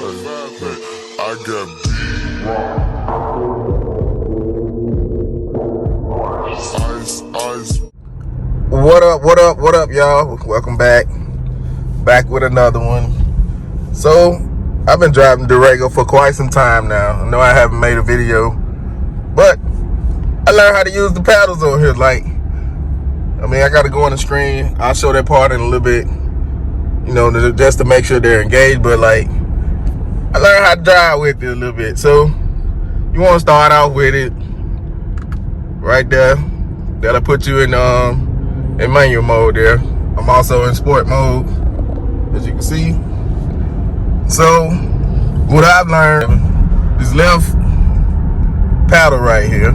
I got ice. What up, y'all? Welcome back with another one. So, I've been driving Durango for quite some time now. I know I haven't made a video, but I learned how to use the paddles on here. I got to go on the screen. I'll show that part in a little bit, just to make sure they're engaged. But I learned how to drive with it a little bit. So, you want to start out with it right there. That'll put you in manual mode there. I'm also in sport mode, as you can see. So, what I've learned is left paddle right here.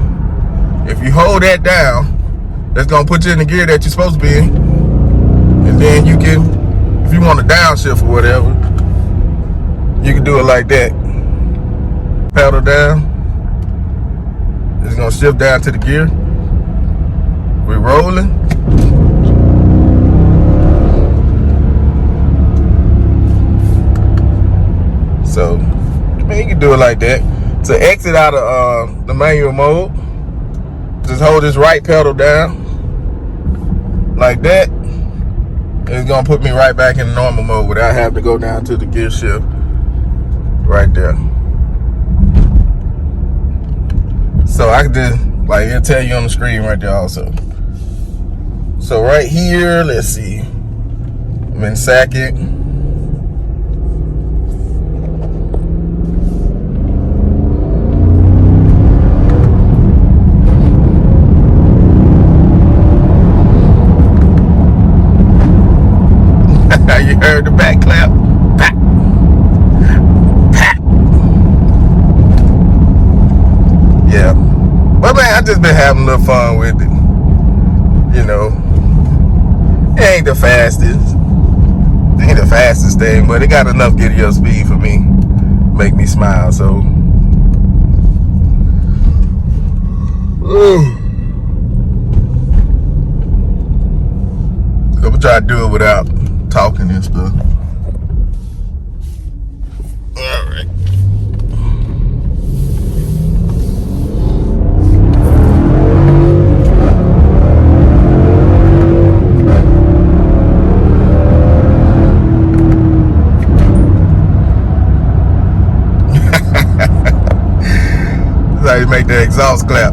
If you hold that down, that's gonna put you in the gear that you're supposed to be in. And then you can, if you want to downshift or whatever, you can do it like that. Paddle down. It's gonna shift down to the gear. We're rolling. So, you can do it like that. To exit out of the manual mode, just hold this right pedal down like that. It's gonna put me right back in normal mode without having to go down to the gear shift right there. So I can just, it'll tell you on the screen right there also. So right here, let's see. I'm in second. You heard the back clap. Pop. Pop. Yeah. But man, I just been having a little fun with it. It ain't the fastest. It ain't the fastest thing, but it got enough giddy up speed for me. Make me smile, so. I'm gonna try to do it without talking and stuff. All right. That's how you make the exhaust clap.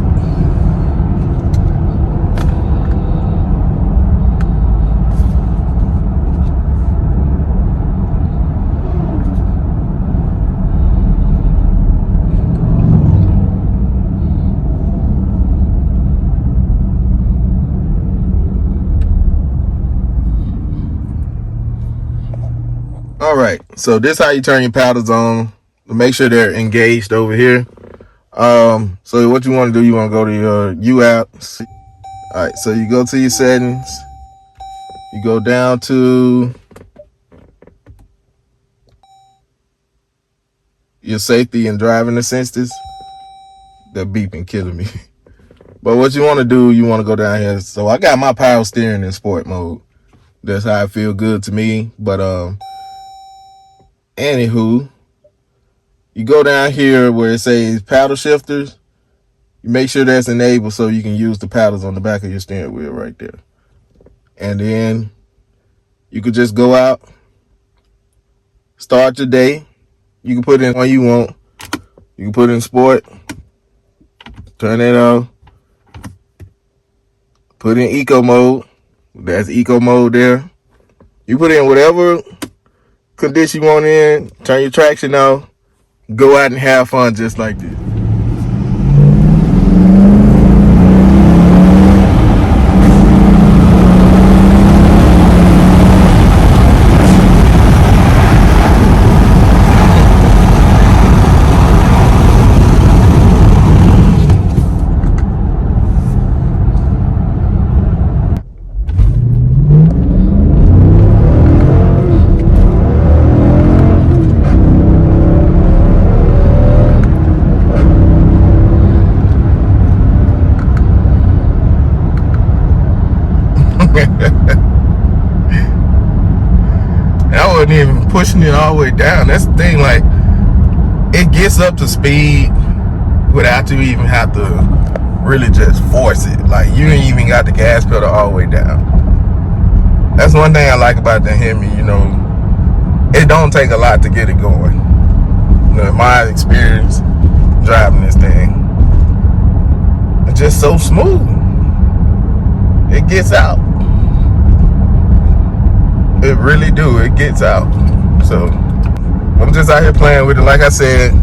All right, so this is how you turn your paddles on to make sure they're engaged over here. So what you want to do, you want to go to your U apps. All right, so you go to your settings. You go down to your safety and driving assistance. That beeping killing me. But what you want to do, you want to go down here. So I got my power steering in sport mode. That's how it feel good to me. But anywho, you go down here where it says paddle shifters. You make sure that's enabled so you can use the paddles on the back of your steering wheel right there. And then you could just go out, start your day. You can put in what you want. You can put in sport, turn it on, put in eco mode. That's eco mode there. You put in whatever condition you want in, turn your traction off, go out and have fun just like this. I wasn't even pushing it all the way down. That's the thing, like, it gets up to speed without you even have to really just force it. Like, you ain't even got the gas pedal all the way down. That's one thing I like about the Hemi, you know. It don't take a lot to get it going. You know, in my experience driving this thing, it's just so smooth. It gets out. It really do. It gets out. So I'm just out here playing with it. Like I said,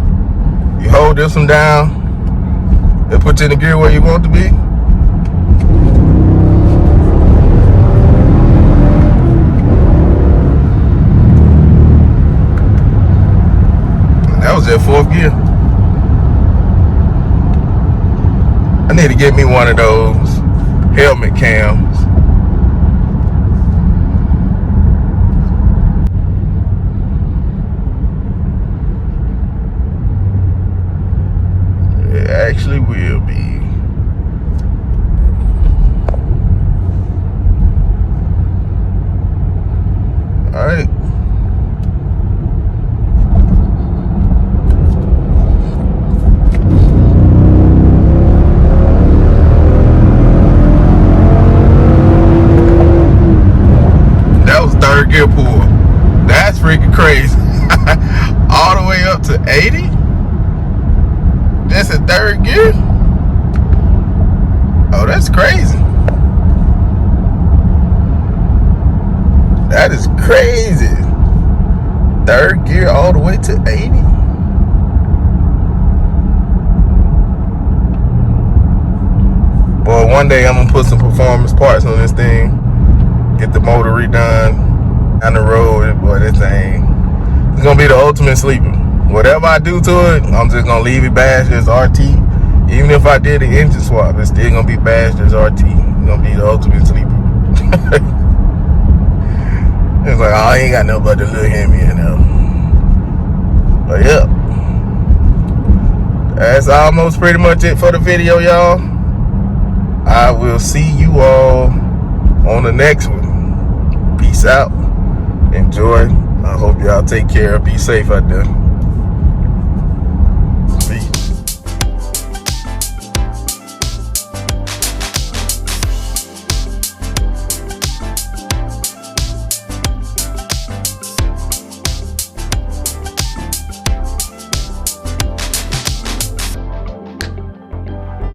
you hold this one down, it puts you in the gear where you want to be. And that was that 4th gear. I need to get me one of those helmet cams. It actually will be. All right. That was 3rd gear pull. That's freaking crazy. All the way up to 80? That's a 3rd gear? Oh, that's crazy. That is crazy. 3rd gear all the way to 80? Boy, one day I'm gonna put some performance parts on this thing, get the motor redone down the road. Boy, this thing, it's gonna be the ultimate sleeper. Whatever I do to it, I'm just gonna leave it bashed as RT. Even if I did an engine swap, it's still gonna be bashed as RT. It's gonna be the ultimate sleeper. It's like, oh, I ain't got no but the little Hemi in there. But yeah, that's almost pretty much it for the video, y'all. I will see you all on the next one. Peace out. Enjoy. I hope y'all take care. Be safe out there.